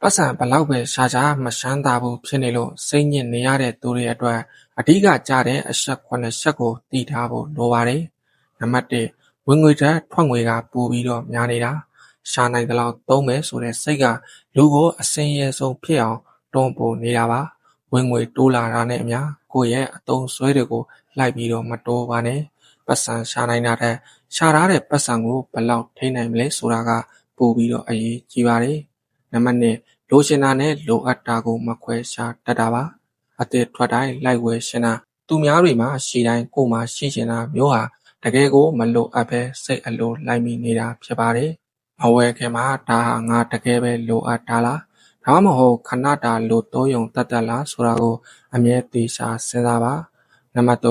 ပတ်စံဘလောက်ပဲရှာရှာမချမ်းသာဘူးဖြစ်နေလို့စိတ်ညစ်နေရတဲ့သူတွေအတွက်အဓိကကျတဲ့အချက် ချက်ကိုသိထားဖို့လိုပါတယ်။နံပါတ် ဝင်ငွေထက်ထွက်ငွေကပိုပြီးတော့များနေတာ။ရှာနိုင်သလောက်သုံးမယ်ဆိုတဲ့စိတ်ကလူကိုအဆင်းရဲဆုံးဖြစ်အောင်တွန်းပို့နေတာပါ။ဝင်ငွေတိုးလာတာနဲ့အမျှကိုယ့်ရဲ့အသုံးစွဲတွေကိုလိုက်ပြီးတော့မတိုးပါနဲ့။ပတ်စံရှာနိုင်တာထက်ရှာထားတဲ့ပတ်စံကိုဘယ်လောက်ထိန်းနိုင်မလဲဆိုတာကပိုပြီးတော့အရေးကြီးပါတယ်။နံပါတ် လိုချင်တာနဲ့လိုအပ်တာကိုမခွဲခြားတတ်တာပါ။အသစ်ထွက်တိုင်းလိုက်ဝယ်ချင်တာသူများတွေမှာရှိတိုင်းကိုယ်မှာရှိချင်တာမျိုးဟာတကယ်ကိုမလိုအပ်ဘဲစိတ်အလိုလိုက်မိနေတာဖြစ်ပါတယ်။မဝယ်ခင်မှာဒါဟာငါတကယ်ပဲလိုအပ်တာလား။ဒါမှမဟုတ်ခဏတာလိုသုံးရုံတတ်လားဆိုတာကိုအမြဲသေချာစဉ်းစားပါ။နံပါတ်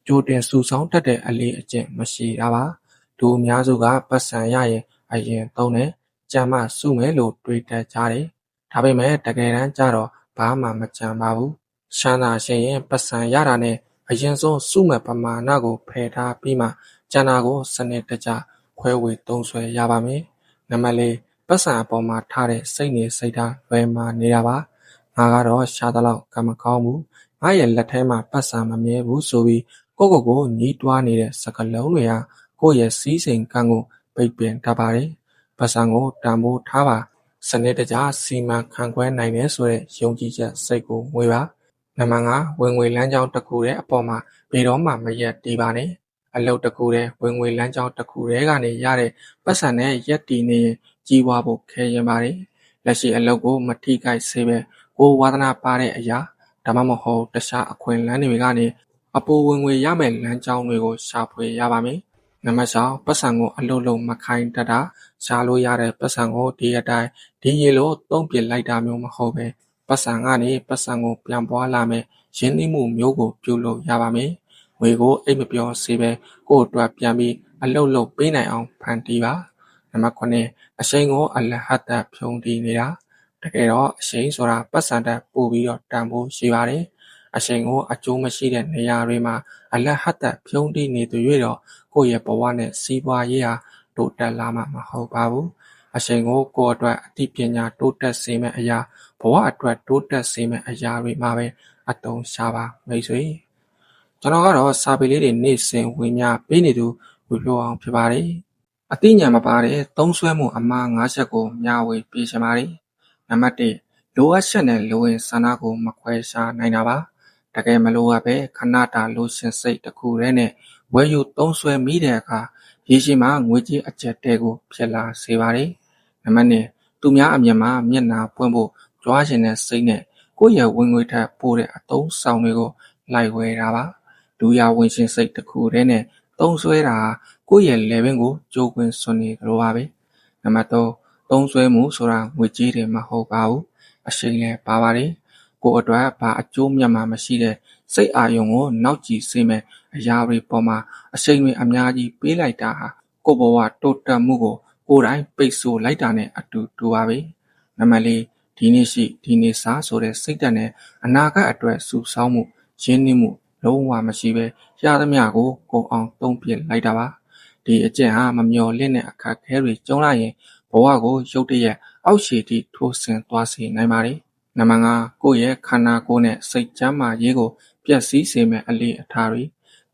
ကြိုတင်စုဆောင်းတတ်တဲ့အလေ့အကျင့်မရှိတာပါ။လူအများစုကပတ်စံရရင်အရင်သုံးတယ်။ကျန်မှစုမယ်လို့တွေးတတ်ကြတယ်။ဒါပေမဲ့တကယ်တမ်းကျတော့ဘာမှမကြံပါဘူး။ချမ်းသာရှင်ရင်ပတ်စံရတာနဲ့အရင်ဆုံးစုမဲ့ပမာဏကိုဖယ်ထားပြီးမှကျန်တာကိုစနစ်တကျခွဲဝေသုံးစွဲရပါမယ်။နံပါတ် ပတ်စံအပေါ်မှာထားတဲ့စိတ်နေစိတ်ထားလွယ်မှာနေတာပါ။ငါကတော့ရှာသလောက်ကံမကောင်းဘူး။ငါရဲ့လက်ထဲမှာပတ်စံမမြဲဘူးဆိုပြီးကိုညှိတွားနေတဲ့စကားလုံးတွေဟာကိုယ့်ရဲ့စည်းစိမ်ကံကိုပိတ်ပင်တတ်ပါတယ်။ပတ်စံကိုတန်ဖိုးထားပါစနစ်တကျစီမံခန့်ခွဲနိုင်တယ်ဆိုတဲ့ယုံကြည်ချက်စိတ်ကိုမွေးပါ။နံပါတ် ဝင်ငွေလမ်းကြောင်းတစ်ခုတည်းအပေါ်မှာဘယ်တော့မှမရက်တည်ပါနဲ့။အလုပ်တစ်ခုတည်းဝင်ငွေလမ်းကြောင်းတစ်ခုတည်းကနေရတဲ့ပတ်စံနဲ့ရက်တည်နေရင်ကြီးပွားဖို့ခဲရင်ပါတယ်။လက်ရှိအလုပ်ကိုမထိခိုက်စေပဲကိုဝါသနာပါတဲ့အရာဒါမှမဟုတ်တခြားအခွင့်အလမ်းတွေကနေအပိုဝင်ငွေရမယ့်လမ်းကြောင်းတွေကိုရှာဖွေရပါမယ်။နံပါတ် ပတ်စံကိုအလုပ်လုပ်မခိုင်းတတ်တာရှာလို့ရတဲ့ပတ်စံကိုဒီအတိုင်းဒီရေလို့သုံးပစ်လိုက်တာမျိုးမဟုတ်ပဲပတ်စံကနေပတ်စံကိုပြန်ပွားလာမယ်ရင်းနှီးမှုမျိုးကိုပြုလုပ်ရပါမယ်။ငွေကိုအိတ်မပြောစေပဲကိုယ့်အတွက်ပြန်ပြီးအလုပ်လုပ်ပေးနိုင်အောင်ဖန်တီးပါ။နံပါတ် အရှိန်ကိုအလဟတ်သက်ဖြုံးတီးနေတာတကယ်တော့အရှိန်ဆိုတာပတ်စံတက်ပို့ပြီးတော့တန်ဖိုးရှိပါတယ်။အရှိန်ကိုအကျိုးမရှိတဲ့နေရာတွေမှာအလဟတ်သက်ဖြုံးတီးနေသူ၍တော့ကိုယ့်ရဲ့ဘဝနဲ့စီးပွားရေးဟာတိုးတက်လာမှာမဟုတ်ပါဘူး။အရှိန်ကိုကိုယ့်အတွက်အသိပညာတိုးတက်စေမယ့်အရာဘဝအတွက်တိုးတက်စေမယ့်အရာတွေမှာပဲအသုံးချပါမိတ်ဆွေ။ကျွန်တော်ကတော့စာပေလေးတွေနေ့စဉ်ဝင်များပေးနေသူဝေပြောအောင်ဖြစ်ပါတယ်။အသိဉာဏ်မပါတဲ့သုံးစွဲမှုအမှား၅ချက်ကိုမျှဝေပေးချင်ပါတယ်။နံပါတ် လိုအပ်ချက်နဲ့လိုရင်ဆန္ဒကိုမခွဲခြားနိုင်တာပါ။တကယ်မလိုအပ်ပဲခဏတာလိုရှင်စိတ်တစ်ခုတည်းနဲ့ဝယ်ယူသုံးစွဲမိတဲ့အခါရေရှည်မှာငွေကြေးအကျပ်တဲကိုဖြစ်လာစေပါတယ်။နံပါတ် သူများအမြင်မှာမျက်နှာပွင့်ဖို့ကြွားချင်တဲ့စိတ်နဲ့ကိုယ့်ရဲ့ဝင်ငွေထက်ပိုတဲ့အသုံးဆောင်တွေကိုလိုက်ဝယ်တာပါ။လူရဝင်ရှင်စိတ်တစ်ခုတည်းနဲ့သုံးစွဲတာကိုယ့်ရဲ့လယ်ပင်ကိုကြိုးကွင်းစွန့်နေကြလို့ပါပဲ။နံပါတ် သုံးစွဲမှုဆိုတာငွေကြေးတွေမဟုတ်ပါဘူး။အရှိန်လည်းပါပါတယ်။ကိုယ့်အတွက်ဘာအကျိုးမြတ်မှမရှိတဲ့စိတ်အာရုံကိုနောက်ကျစေမဲ့အရာတွေပေါ်မှာအရှိန်တွေအများကြီးပေးလိုက်တာဟာကိုယ့်ဘဝတိုးတက်မှုကိုကိုယ်တိုင်ပိတ်ဆို့လိုက်တာနဲ့အတူတူပါပဲ။နံပါတ် ဒီနေ့ရှိဒီနေ့စားဆိုတဲ့စိတ်ဓာတ်နဲ့အနာဂတ်အတွက်စုဆောင်းမှုရင်းနှီးမှုလုံးဝမရှိပဲရသမျှကိုကိုအောင်သုံးပြလိုက်တာပါ။ဒီအကျင့်ဟာမမျှော်လင့်တဲ့အခက်အခဲတွေကြုံလာရင်ဘဝကိုရုတ်တရက်အောက်ခြေထိထိုးဆင်းသွားစေနိုင်ပါတယ်။နံပါတ် ကိုယ့်ရဲ့ခန္ဓာကိုယ်နဲ့စိတ်ကျန်းမာရေးကိုပျက်စီးစေမဲ့အလေအထတွေ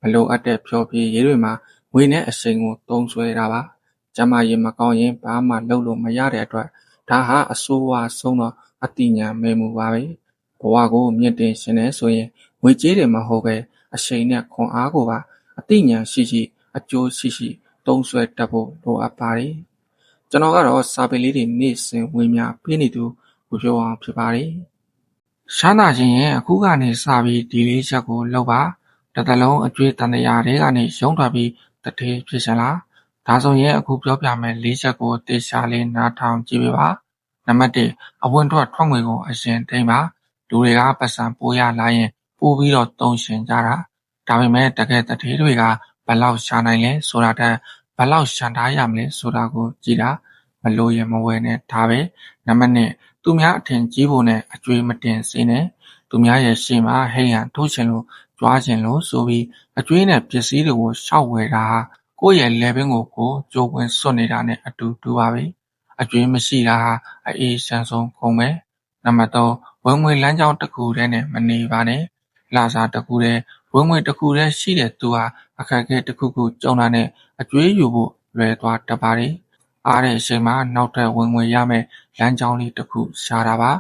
မလိုအပ်တဲ့ဖျော်ဖြေရေးတွေမှာငွေနဲ့အရှိန်ကိုသုံးစွဲတာပါ။ကျန်းမာရေးမကောင်းရင်ဘာမှလုပ်လို့မရတဲ့အတွက်ဒါဟာအဆိုးဝါးဆုံးသောအသိဉာဏ်မဲ့မှုပါပဲ။ဘဝကိုမြင့်တင်ရှင်နေဆိုရင်ငွေကြေးတွေမဟုတ်ပဲအရှိန်နဲ့ခွန်အားကိုပါအသိဉာဏ်ရှိအကျိုးရှိသုံးစွဲတတ်ဖို့လိုအပ်ပါတယ်။ကျွန်တော်ကတော့စာပေလေးတွေနေ့စဉ်ဝင်များပေးနေသူဝေပြောအောင်ဖြစ်ပါတယ်။ချမ်းသာခြင်းရဲ့အခုကနေစပြီးဒီလေးချက်ကိုလုပ်ပါတစ်သလုံးအကျွေးတန်တရားတွေကနေရုံးထွက်ပြီးတထေးဖြစ်ရှင်လားဒါဆိုရင်အခုပြောပြမယ်လေးချက်ကိုတေချာလေးနားထောင်ကြည့်ပေးပါနံပါတ် အဝင်ထွက်ငွေကိုအရင်တိမ်ပါလူတွေကပတ်စံပိုးရလာရင်ပို့ပြီးတော့သုံးရှင်ကြတာဒါပေမဲ့တကယ်တထေးတွေကဘလောက်ရှာနိုင်လဲဆိုတာတက်ဘလောက်ရှန်ထားရမလဲဆိုတာကိုကြည့်တာမလို့ရမဝယ်နဲ့ဒါပဲနံပါတ် သူများအထင်ကြီးဖို့နဲ့အကျွေးမတင်စေနဲ့သူများရဲ့ရှေ့မှာဟိရန်ထိုးချင်လို့ကြွားချင်လို့ဆိုပြီးအကျွေးနဲ့ပစ္စည်းတွေကိုရှောက်ဝယ်တာဟာကိုယ့်ရဲ့လယ်ပင်ကိုကြိုးကွင်းစွန့်နေတာနဲ့အတူတူပါပဲအကျွေးမရှိတာဟာအေးချမ်းဆုံးကုန်ပဲ နံပါတ်3ဝင်ငွေလမ်းကြောင်းတစ်ခုတည်းနဲ့မနေပါနဲ့လစာတစ်ခုတည်းဝင်ငွေတစ်ခုတည်းရှိတဲ့သူဟာအခက်အခဲတစ်ခုခုကြုံတာနဲ့အကျွေးယူဖို့လွယ်သွားတတ်ပါတယ်အားတဲ့အချိန်မှာနောက်ထပ်ဝင်ငွေရမယ်လမ်းကြောင်းလေးတစ်ခုရှာတာပါ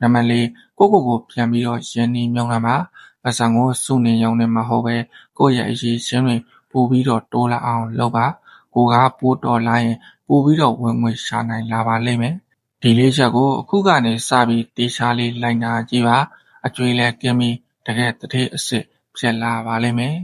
နံပါတ်4ကိုပြန်ပြီးတော့ရင်းနှီးမြှုပ်နှံပါပတ်စံကိုစုနေရုံနဲ့မဟုတ်ပဲကိုယ့်ရဲ့အရေးချင်းတွေပို့ပြီးတော့တိုးလာအောင်လုပ်ပါကိုကပို့တော်လာရင်ပို့ပြီးတော့ဝင်ငွေရှာနိုင်လာပါလိမ့်မယ်ဒီလေးချက်ကိုအခုကနေစပြီးတေချာလေးလိုက်နာကြည့်ပါအကျွေးလဲကင်းပြီးတကယ်တထေးအစ်စ်ဖြစ်လာပါလိမ့်မယ်